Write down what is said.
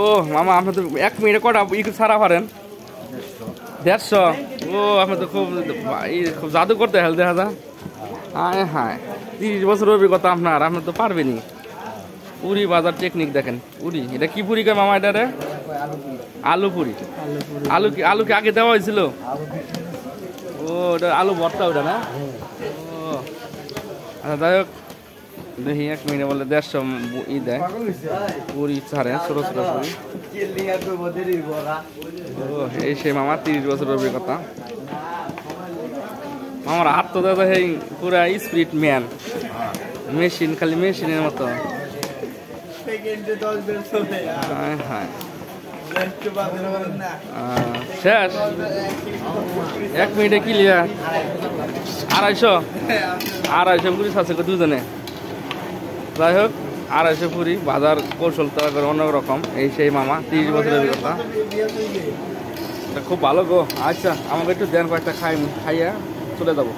ও মামা আপনি তো 1 মিনিটে কটা ছাড়া পারেন? 150। ও আপনি তো খুব জাদু করতে হেল দেখা যায়। হ্যাঁ হ্যাঁ, 30 বছরের অভিজ্ঞতা আপনার, আপনি তো পারবেনই। পুরি বাজার টেকনিক দেখেন। পুরি এটা কি পুরি কে মামা? এটা রে আলু পুরি। আলু কি আগে দেওয়া হয়েছিল? ও ওটা আলু ভর্তা ওটা না? ও আচ্ছা, যাই হোক দেখি 1 মিনিটে বলে 150 দেয় পুরি ছাড়ে, ছোট ছোট পুরি। ও এই সে মামা 30 বছরের অভিজ্ঞতা। আমার হাত তো দাদা এই পুরা স্পিরিট ম্যান, মেশিন, খালি মেশিনের মতো। হ্যাঁ হ্যাঁ শেষ 1 মিনিটে ক্লিয়ার। 250 পুরি আছে দুজনে। যাই হোক 250 পুরি বাজার কৌশল তো অনেক রকম। এই সেই মামা 30 বছরের অভিজ্ঞতা, খুব ভালো গো। আচ্ছা আমাকে একটু দেন, কয়েকটা খাইয়া চলে যাবো।